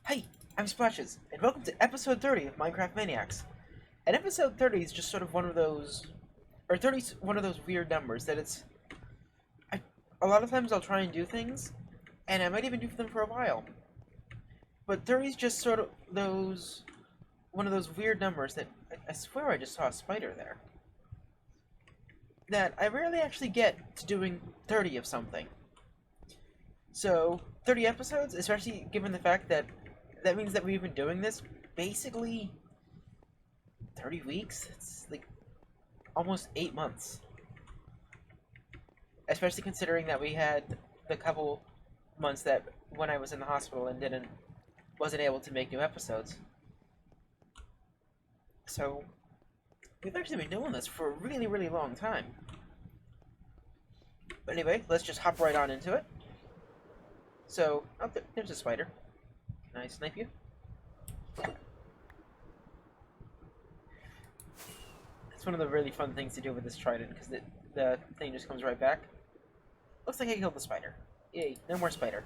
Hi, I'm Splashes, and welcome to episode 30 of Minecraft Maniacs. And episode 30 is just sort of one of those, or 30 is one of those weird numbers that a lot of times I'll try and do things, and I might even do them for a while. But 30 is just sort of one of those weird numbers that, I swear I just saw a spider there, that I rarely actually get to doing 30 of something. So, 30 episodes, especially given the fact that means that we've been doing this basically 30 weeks? It's like almost 8 months. Especially considering that we had the couple months that when I was in the hospital and wasn't able to make new episodes. So, we've actually been doing this for a really, really long time. But anyway, let's just hop right on into it. So, oh, there's a spider. Can I snipe you? It's one of the really fun things to do with this trident, because the thing just comes right back. Looks like I killed the spider. Yay, no more spider.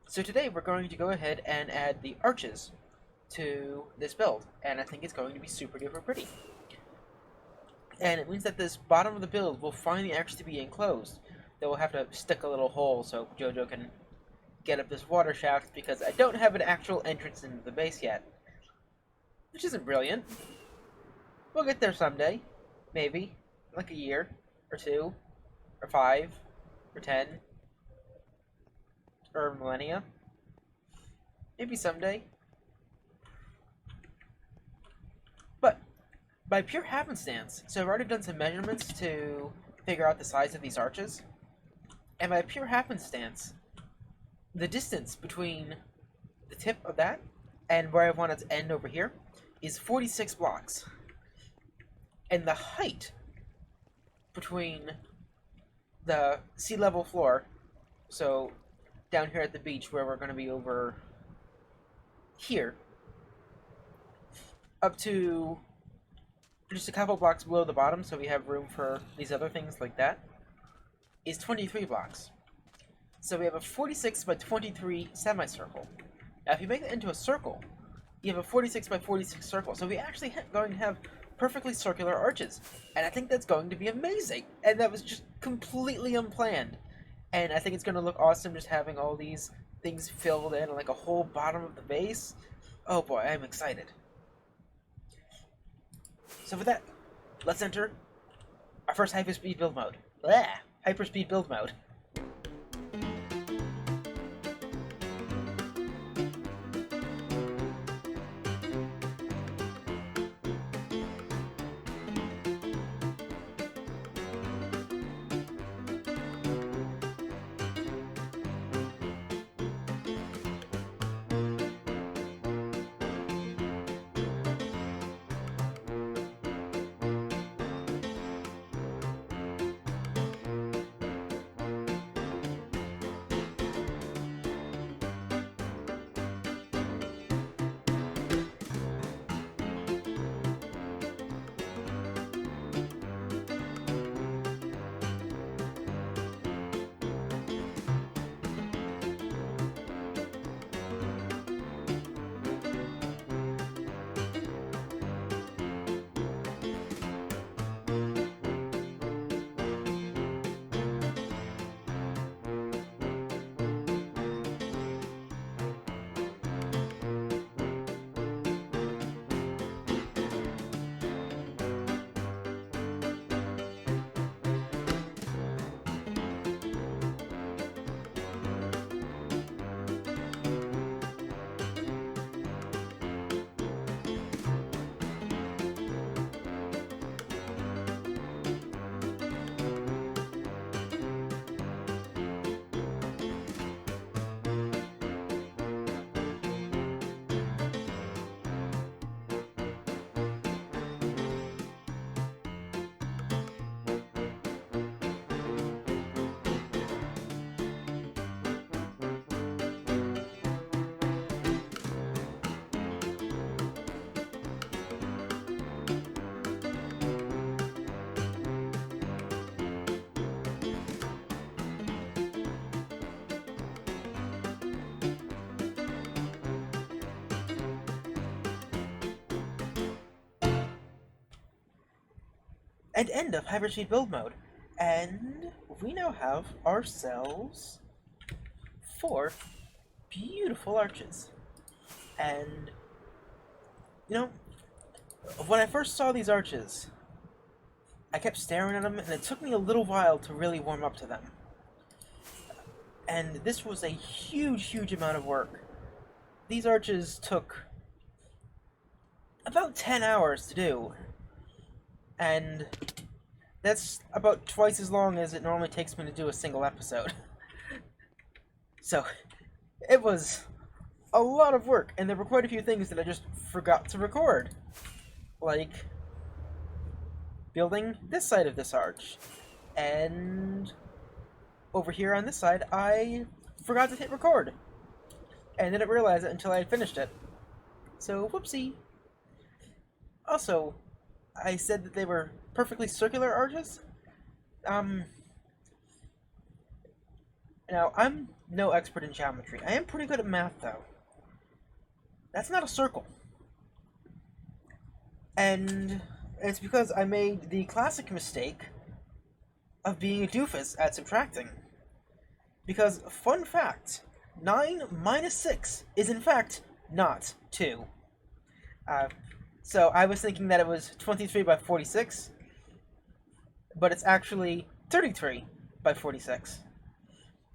So today we're going to go ahead and add the arches to this build, and I think it's going to be super duper pretty. And it means that this bottom of the build will finally actually be enclosed. Though we'll have to stick a little hole so Jojo can get up this water shaft, because I don't have an actual entrance into the base yet. Which isn't brilliant. We'll get there someday. Maybe. Like a year. Or 2. Or 5. Or 10. Or millennia. Maybe someday. But, by pure happenstance, so I've already done some measurements to figure out the size of these arches. And by pure happenstance, the distance between the tip of that and where I want it to end over here is 46 blocks. And the height between the sea level floor, so down here at the beach where we're going to be over here, up to just a couple blocks below the bottom so we have room for these other things like that, is 23 blocks. So we have a 46 by 23 semicircle. Now if you make it into a circle, you have a 46 by 46 circle. So we actually going to have perfectly circular arches. And I think that's going to be amazing. And that was just completely unplanned. And I think it's going to look awesome just having all these things filled in, like a whole bottom of the base. Oh boy, I'm excited. So for that, let's enter our first hyperspeed build mode. Blah! Hyperspeed build mode. and end of hyperspeed build mode. And we now have ourselves 4 beautiful arches. And, you know, when I first saw these arches, I kept staring at them, and it took me a little while to really warm up to them. And this was a huge, huge amount of work. These arches took about 10 hours to do, and that's about twice as long as it normally takes me to do a single episode. So, it was a lot of work, and there were quite a few things that I just forgot to record. Like building this side of this arch, and over here on this side, I forgot to hit record, and didn't realize it until I had finished it. So, whoopsie. Also, I said that they were perfectly circular arches. Now, I'm no expert in geometry. I am pretty good at math, though. That's not a circle. And it's because I made the classic mistake of being a doofus at subtracting. Because, fun fact, 9 minus 6 is in fact not 2. So I was thinking that it was 23 by 46, but it's actually 33 by 46.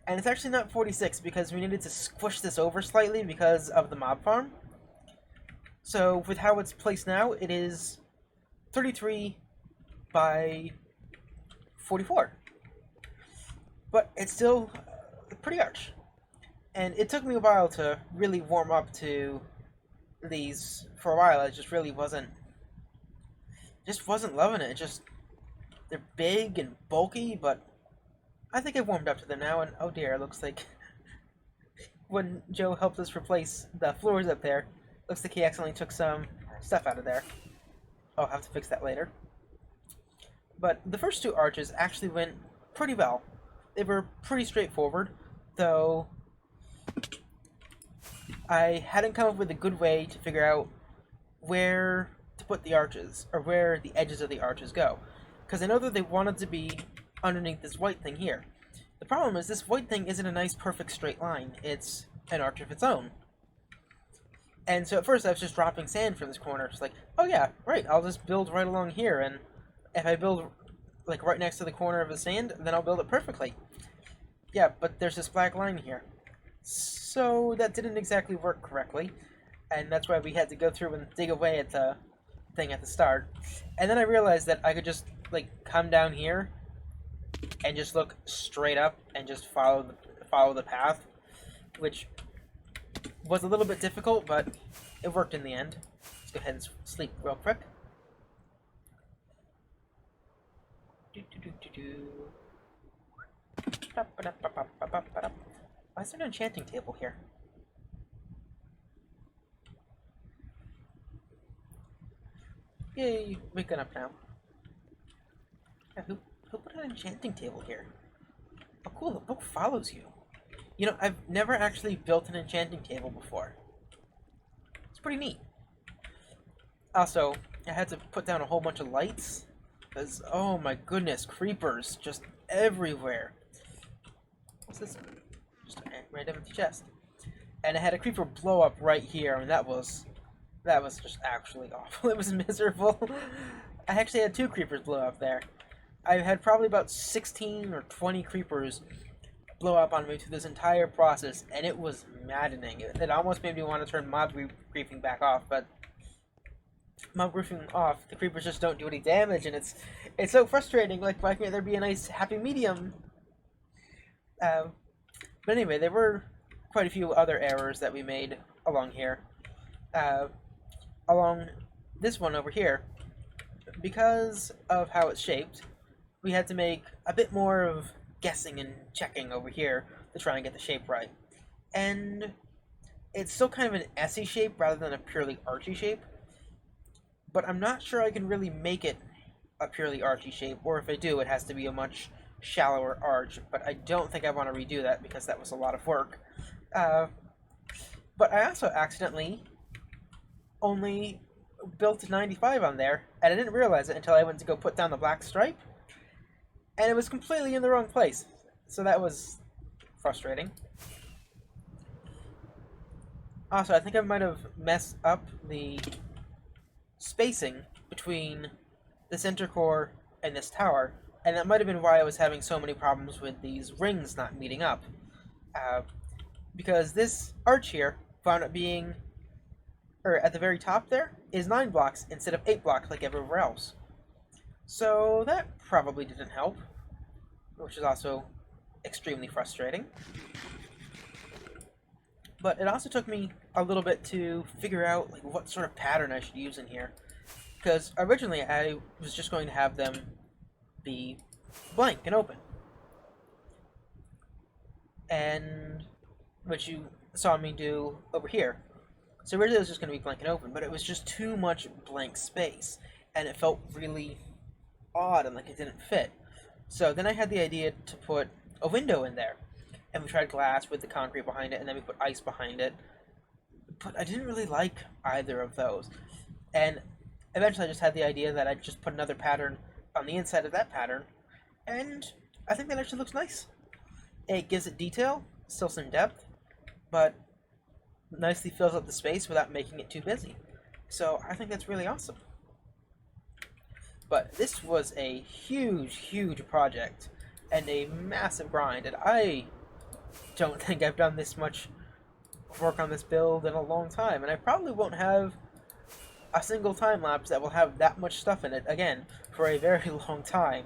And it's actually not 46 because we needed to squish this over slightly because of the mob farm. So with how it's placed now, it is 33 by 44. But it's still a pretty arch. And it took me a while to really warm up to these. For a while, I just really wasn't loving it. They're big and bulky, but I think I've warmed up to them now, and oh dear, it looks like when Joe helped us replace the floors up there, looks like he accidentally took some stuff out of there. I'll have to fix that later. But the first 2 arches actually went pretty well. They were pretty straightforward, though I hadn't come up with a good way to figure out where to put the arches, or where the edges of the arches go. Because I know that they wanted to be underneath this white thing here. The problem is this white thing isn't a nice perfect straight line, it's an arch of its own. And so at first I was just dropping sand from this corner. It's like, oh yeah, right, I'll just build right along here, and if I build like right next to the corner of the sand, then I'll build it perfectly. Yeah, but there's this black line here. So that didn't exactly work correctly, and that's why we had to go through and dig away at the thing at the start. And then I realized that I could just like come down here and just look straight up and just follow the path, which was a little bit difficult, but it worked in the end. Let's go ahead and sleep real quick. Why is there an enchanting table here? Yay, waking up now. Yeah, who put an enchanting table here? Oh cool, the book follows you. You know, I've never actually built an enchanting table before. It's pretty neat. Also, I had to put down a whole bunch of lights, because, oh my goodness, creepers just everywhere. What's this? Just a random empty chest. And I had a creeper blow up right here, and that was just actually awful. It was miserable. I actually had 2 creepers blow up there. I had probably about 16 or 20 creepers blow up on me through this entire process, and it was maddening. It almost made me want to turn mob griefing back off, but mob griefing off, the creepers just don't do any damage, and it's so frustrating. Like, why can't there be a nice happy medium? But anyway, there were quite a few other errors that we made along here. Along this one over here, because of how it's shaped, we had to make a bit more of guessing and checking over here to try and get the shape right. And it's still kind of an S-y shape rather than a purely archy shape, but I'm not sure I can really make it a purely archy shape, or if I do, it has to be a much shallower arch, but I don't think I want to redo that because that was a lot of work. But I also accidentally only built 95 on there, and I didn't realize it until I went to go put down the black stripe, and it was completely in the wrong place. So that was frustrating. Also, I think I might have messed up the spacing between the center core and this tower, and that might have been why I was having so many problems with these rings not meeting up. Uh, because this arch here wound up being, or at the very top there, is 9 blocks instead of 8 blocks like everywhere else. So that probably didn't help, which is also extremely frustrating. But it also took me a little bit to figure out like what sort of pattern I should use in here. Because originally I was just going to have them be blank and open. And which you saw me do over here. So originally it was just going to be blank and open, but it was just too much blank space. And it felt really odd and like it didn't fit. So then I had the idea to put a window in there. And we tried glass with the concrete behind it, and then we put ice behind it. But I didn't really like either of those. And eventually I just had the idea that I'd just put another pattern on the inside of that pattern, and I think that actually looks nice. It gives it detail, still some depth, but nicely fills up the space without making it too busy. So I think that's really awesome. But this was a huge, huge project, and a massive grind, and I don't think I've done this much work on this build in a long time, and I probably won't have a single time lapse that will have that much stuff in it again for a very long time,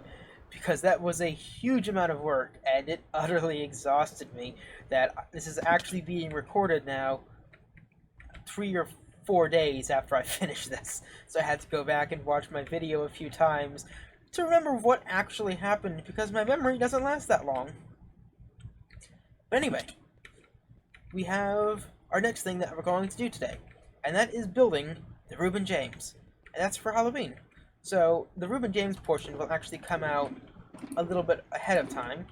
because that was a huge amount of work and it utterly exhausted me. That this is actually being recorded now 3 or 4 days after I finished this, so I had to go back and watch my video a few times to remember what actually happened, because my memory doesn't last that long. But anyway, we have our next thing that we're going to do today, and that is building the Reuben James, and that's for Halloween. So the Reuben James portion will actually come out a little bit ahead of time.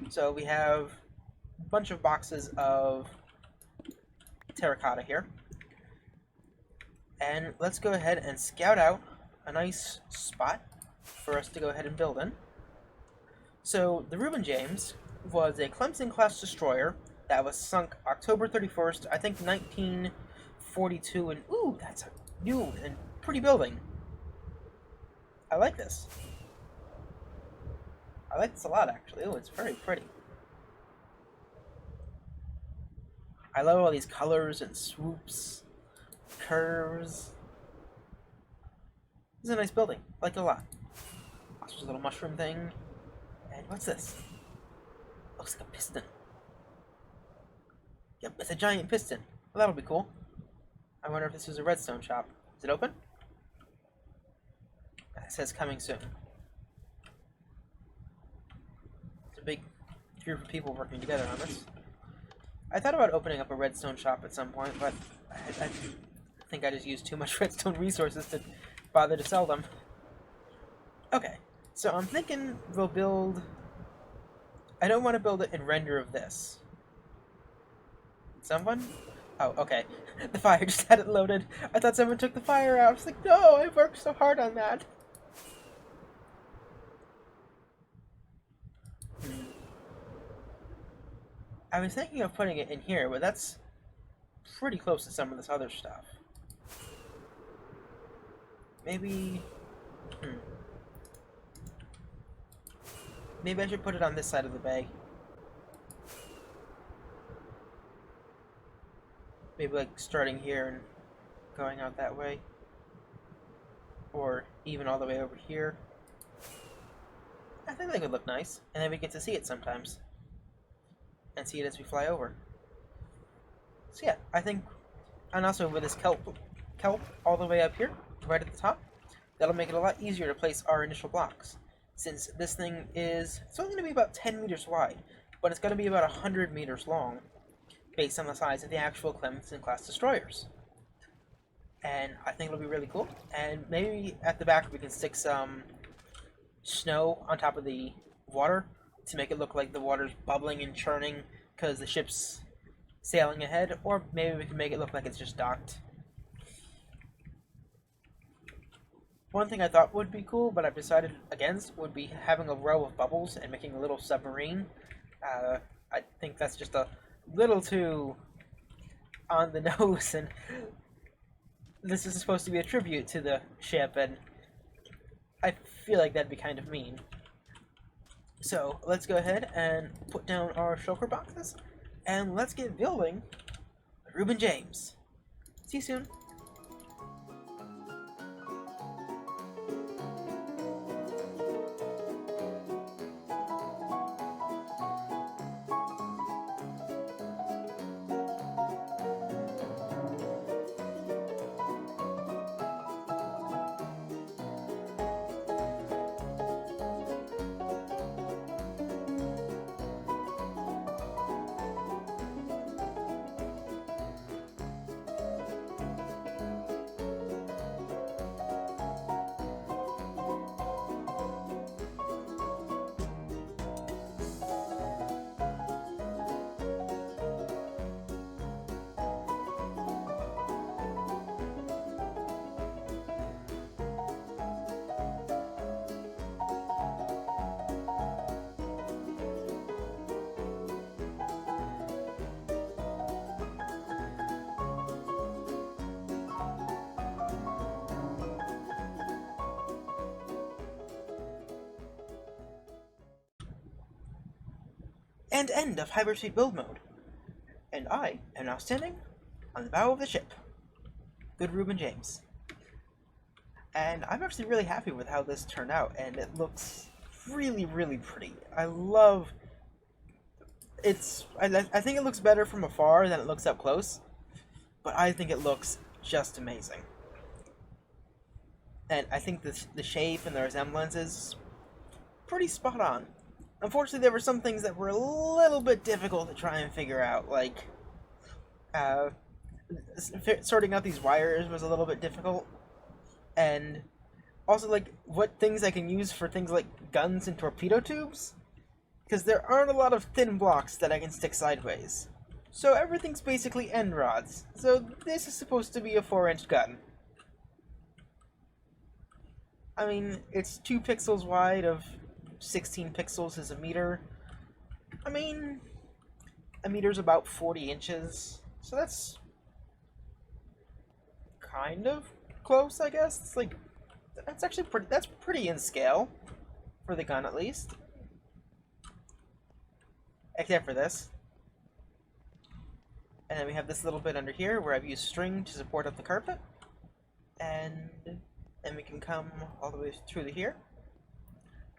So we have a bunch of boxes of terracotta here, and let's go ahead and scout out a nice spot for us to go ahead and build in. So the Reuben James was a Clemson-class destroyer that was sunk October 31st, I think 1942, and ooh, that's a new and pretty building. I like this. I like this a lot, actually. Oh, it's very pretty. I love all these colors and swoops, curves. This is a nice building. I like it a lot. Also, there's a little mushroom thing. And what's this? Looks like a piston. Yep, it's a giant piston. Well, that'll be cool. I wonder if this is a redstone shop. Is it open? It says coming soon. It's a big group of people working together on this. I thought about opening up a redstone shop at some point, but I think I just used too much redstone resources to bother to sell them. Okay, so I'm thinking we'll build... I don't want to build it in render of this. Someone? Oh, okay. The fire just had it loaded. I thought someone took the fire out. I was like, no, I worked so hard on that. I was thinking of putting it in here, but that's pretty close to some of this other stuff. Maybe... Maybe I should put it on this side of the bay. Maybe like starting here and going out that way. Or even all the way over here. I think that could look nice. And then we get to see it sometimes. And see it as we fly over. So yeah, I think... And also with this kelp all the way up here, right at the top, that'll make it a lot easier to place our initial blocks. Since this thing is... It's only going to be about 10 meters wide, but it's going to be about 100 meters long, based on the size of the actual Clemson-class destroyers. And I think it'll be really cool. And maybe at the back we can stick some snow on top of the water to make it look like the water's bubbling and churning because the ship's sailing ahead. Or maybe we can make it look like it's just docked. One thing I thought would be cool, but I've decided against, would be having a row of bubbles and making a little submarine. Uh, I think that's just a little too on the nose, and this is supposed to be a tribute to the ship, and I feel like that'd be kind of mean. So let's go ahead and put down our shulker boxes, and let's get building Reuben James. See you soon. And end of hyperspeed build mode. And I am now standing on the bow of the ship. Good Reuben James. And I'm actually really happy with how this turned out, and it looks really, really pretty. I love it's. I think it looks better from afar than it looks up close, but I think it looks just amazing. And I think the shape and the resemblance is pretty spot on. Unfortunately, there were some things that were a little bit difficult to try and figure out, like uh, sorting out these wires was a little bit difficult, and also like what things I can use for things like guns and torpedo tubes, because there aren't a lot of thin blocks that I can stick sideways. So everything's basically end rods. So this is supposed to be a 4-inch gun. I mean, it's 2 pixels wide of 16 pixels is a meter. I mean, a meter's about 40 inches, so that's kind of close, I guess. It's like, that's actually pretty, that's pretty in scale, for the gun at least. Except for this. And then we have this little bit under here where I've used string to support up the carpet. And then we can come all the way through to here.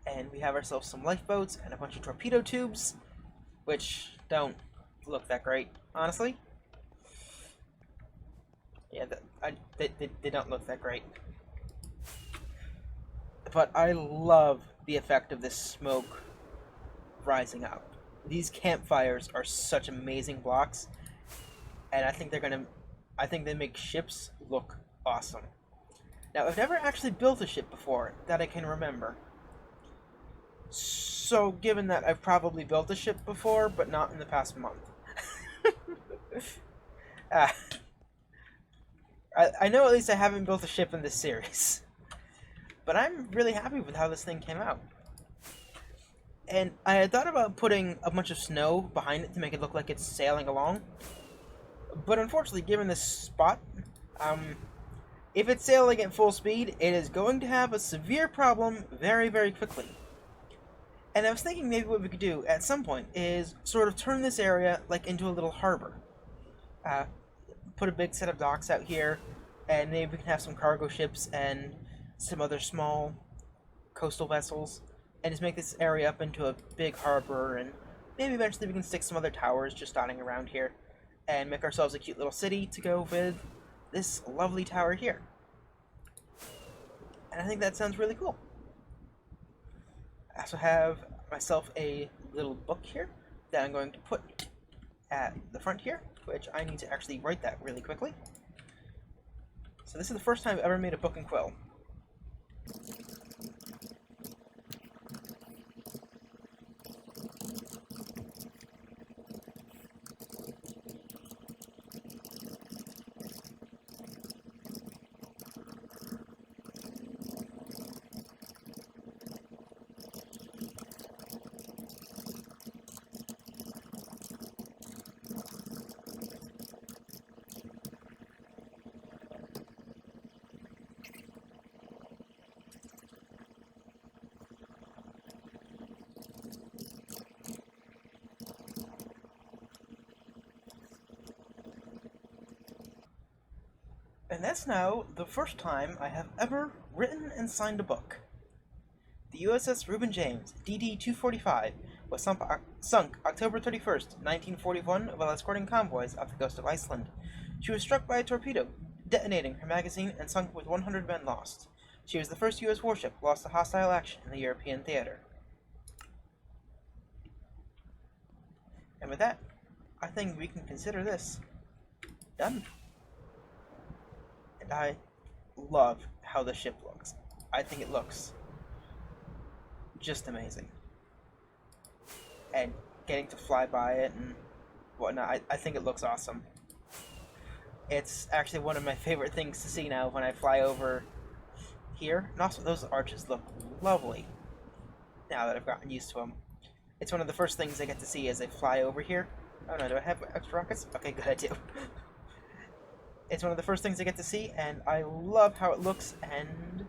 And we have ourselves some lifeboats and a bunch of torpedo tubes, which don't look that great, honestly. Yeah, they don't look that great. But I love the effect of this smoke rising up. These campfires are such amazing blocks, and I think they make ships look awesome. Now, I've never actually built a ship before that I can remember. So, given that I've probably built a ship before, but not in the past month. I know at least I haven't built a ship in this series. But I'm really happy with how this thing came out. And I had thought about putting a bunch of snow behind it to make it look like it's sailing along. But unfortunately, given this spot, if it's sailing at full speed, it is going to have a severe problem very, very quickly. And I was thinking maybe what we could do at some point is sort of turn this area like into a little harbor. Put a big set of docks out here, and maybe we can have some cargo ships and some other small coastal vessels, and just make this area up into a big harbor, and maybe eventually we can stick some other towers just dotting around here, and make ourselves a cute little city to go with this lovely tower here. And I think that sounds really cool. I also have myself a little book here that I'm going to put at the front here, which I need to actually write that really quickly. So this is the first time I've ever made a book and quill. And that's now the first time I have ever written and signed a book. The USS Reuben James, DD-245, was sunk October 31st, 1941, while escorting convoys off the coast of Iceland. She was struck by a torpedo, detonating her magazine, and sunk with 100 men lost. She was the first U.S. warship lost to hostile action in the European theater. And with that, I think we can consider this done. And I love how the ship looks. I think it looks just amazing. And getting to fly by it and whatnot, I think it looks awesome. It's actually one of my favorite things to see now when I fly over here. And also, those arches look lovely now that I've gotten used to them. It's one of the first things I get to see as I fly over here. Oh no, do I have extra rockets? Okay, good, I do. It's one of the first things I get to see, and I love how it looks, and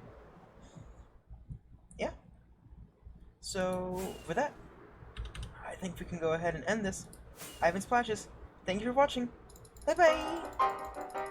yeah. So, with that, I think we can go ahead and end this. I've been Splashes. Thank you for watching. Bye-bye!